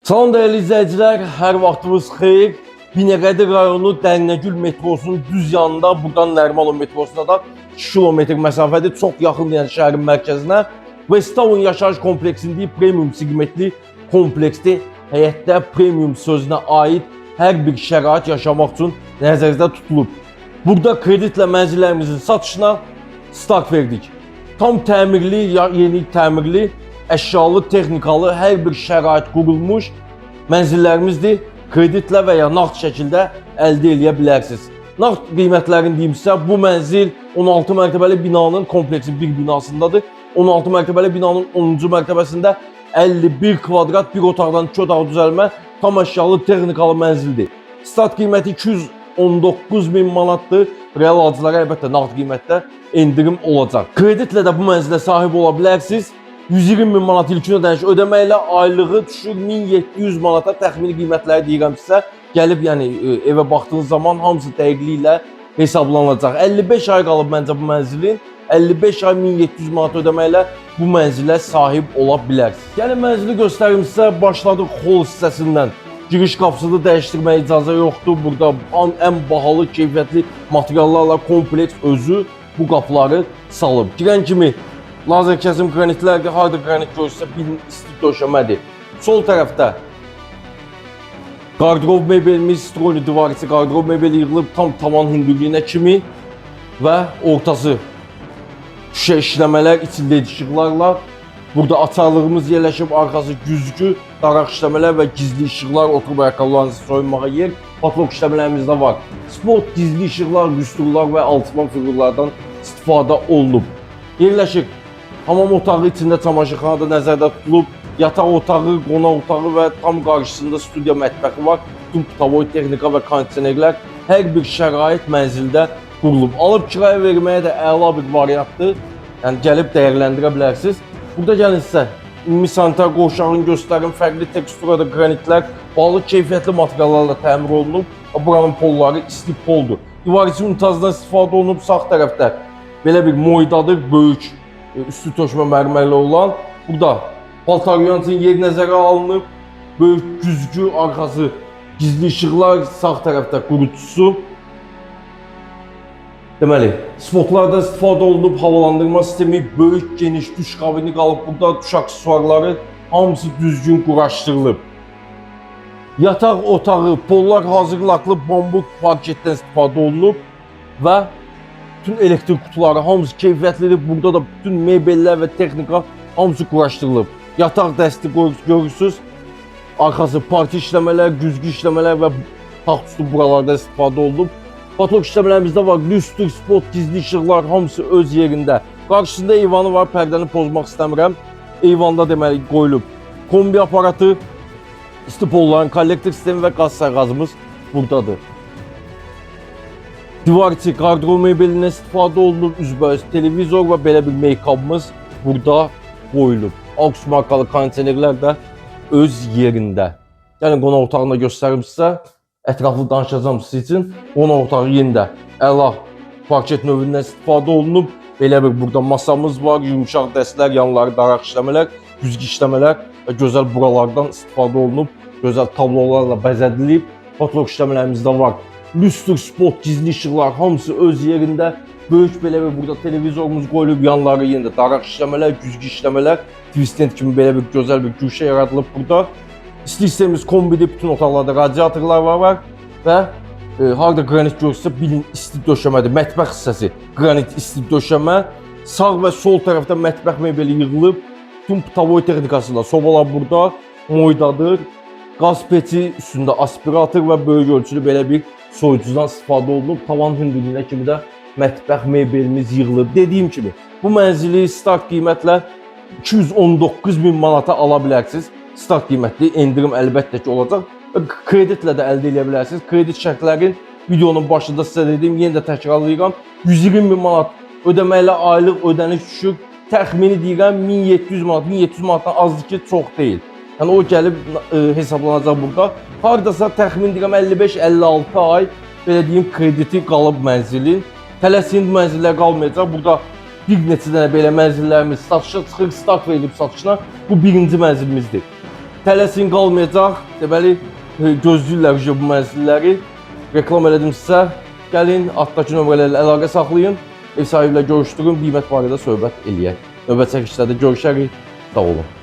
Salam dəyərli izləyicilər, hər vaxtınız xeyir. Binəqədi rayonu Dərinəgül metrosunun düz yanında, buradan Nərimanov metrosuna da 2 kilometr məsafədir. Çox yaxın yəni şəhərin mərkəzinə. Westtown yaşayış kompleksində premium segmentli kompleksdə həyətdə premium sözünə aid hər bir şərait yaşamaq üçün nəzərdə tutulub. Burada kreditlə mənzillərimizin satışına start verdik. Tam təmirli, yeni təmirli, əşyalı, texnikalı hər bir şərait qurulmuş mənzillərimizdir. Kreditlə və ya nağd şəkildə əldə edə bilərsiniz. Nağd qiymətlərini deyimsə, bu mənzil 16 mərtəbəli binanın kompleksin bir binasındadır. 16 mərtəbəli binanın 10-cu mərtəbəsində 51 kvadrat bir otaqdan 2 otaq düzəlmə tam əşyalı, texnikalı mənzildir. Start qiyməti 219.000 manatdır. Real alıcılara əlbəttə nağd qiymətdə endirim olacaq. Kreditlə də bu mənzilə sahib ola bilərsiniz. 120.000 manat ilkin ödəniş ödəməklə aylığı düşür 1700 manata təxmini qiymətləri deyirəm sizə. Gəlib yəni evə baxdığınız zaman hamısı dəqiqliklə hesablanacaq. 55 ay qalıb məncə bu mənzilin. 55 ay 1700 manat ödəməklə bu mənzilə sahib ola bilərsiniz. Yəni mənzili göstərim sizə. Başladıq hol hissəsindən. Giriş qapısını dəyişdirməyə icazə yoxdur. Burada ən bahalı, keyfiyyətli materiallarla kompleks özü bu qapıları salıb. Girən kimi lazer kəsim qranitlərdir. Harda qranit görürsə bilin isti döşəmədir. Sol tərəfdə qardırob mebelimiz, stroli divar içi qardırob mebeli yığılıb tam tavan hündürlüyünə kimi və ortası şüşə işləmələr, içində işıqlarla. Burada açarlığımız yerləşib, arxası güzgü, daraq işləmələr və gizli işıqlar, oturub ayaqqabılarınızı soyunmağa yer, patlok işləmələrimiz də var. Spot gizli işıqlar, rüsturlar və alçıpan fiqurlardan istifadə olunub. Yerləşik hamam otağı içində çamaşırxana da nəzərdə tutulub, yataq otağı, qonaq otağı və tam qarşısında studiya mətbəxi var. Bütün putavoy texnika və kondisionerlər hər bir şərait mənzildə qurulub. Alıb kirayə verməyə də əla bir variantdır. Yəni gəlib dəyərləndirə bilərsiniz. Burada gəlin sizə ümumi sanitar qovşağını göstərim. Fərqli teksturada qranitlər, balı keyfiyyətli materiallarla təmir olunub. Buranın polları isti poldur. Divar içi muntazdan istifadə olunub. Sağ tərəfdə belə bir moydadır, böyük üstü tökmə mərmərli olan. Burada paltaryanın yeri nəzərə alınıb. Böyük güzgü, arxası gizli işıqlar, sağ tərəfdə qurutusu. Deməli, spotlardan istifadə olunub, havalandırma sistemi, böyük geniş duş kabini qalıb. Burada duş aksesuarları hamısı düzgün quraşdırılıb. Yataq otağı, pollar hazır laklı bambuk parketdən istifadə olunub və bütün elektrik kutuları hamısı keyfiyyətlidir. Burada da bütün mebellər və texnika hamısı quraşdırılıb. Yataq dəsti görürsünüz. Arxası parti işləmələr, güzgü işləmələr və taxt üstü buralarda istifadə olunub. Patlok işləmələrimizdə var. Lüstr, spot, gizli işıqlar hamısı öz yerində. Qarşısında eyvanı var. Pərdəni pozmaq istəmirəm. Eyvanda deməli qoyulub. Kombi aparatı, isti polların kollektor sistemi və qaz sərqazımız buradadır. Divar içi qardırob mebelindən istifadə olunub. Üzbəüz televizor və belə bir make-up'ımız burada qoyulub. Aux markalı kondisionerlər də öz yerində. Yəni qonaq otağını göstərim sizə. Ətraflı danışacağım sizin üçün. Qonaq otağı yenə əla parket növündən istifadə olunub. Belə bir burada masamız var, yumuşaq dəstlər, yanları daraq işləmələr, güzgü işləmələr və gözəl buralardan istifadə olunub. Gözəl tablolarla bəzədilib. Patlok işləmələrimiz də var. Lüstr, spot, gizli işıqlar hamısı öz yerində. Böyük belə bir burada televizorumuz qoyulub, yanları yenə daraq işləmələr, güzgü işləmələr, twistent kimi belə bir gözəl bir güşə yaradılıb burada. İsti hissəmiz kombidir, bütün otaqlarda radiatorlar var və harda qranit görürsə bilin isti döşəmədir. Mətbəx hissəsi qranit isti döşəmə. Sağ və sol tərəfdə mətbəx mebeli yığılıb. Bütün putavoy texnikasında sobalar burada moydadır. Qaz peçi üstündə aspirator və böyük ölçülü belə bir soyucudan istifadə olunub. Tavan hündürlüyünə kimi də mətbəx mebelimiz yığılıb. Dediyim kimi bu mənzili start qiymətlə 219.000 manata ala bilərsiniz. Start qiymətli endirim əlbəttə ki olacaq. Kreditlə də əldə edə bilərsiniz. Kredit şərtlərin videonun başında sizə dediyim, yenə də təkrarlayıram. 120.000 manat ödəməklə aylıq ödəniş düşür. Təxmini deyirəm 1700 manat. 1700 manatdan azdır ki, çox deyil. Yəni o gəlib hesablanacaq burada. Hardasa təxmin deyirəm 55-56 ay belə deyim krediti qalıb mənzilin. Tələsin mənzillər qalmayacaq. Burada bir neçə dənə belə mənzillərimiz satışa çıxır, start verilib satışına. Bu birinci mənzilimizdir. tələsin qalmayacaq. Deməli, gözləyirlər bu mənzilləri. Reklam elədim sizə. Gəlin, altdakı nömrələrlə əlaqə saxlayın. Ev sahibi ilə görüşdürün, qiymət barədə söhbət eləyək. Növbəti çəkişlərdə görüşərik. Sağ olun.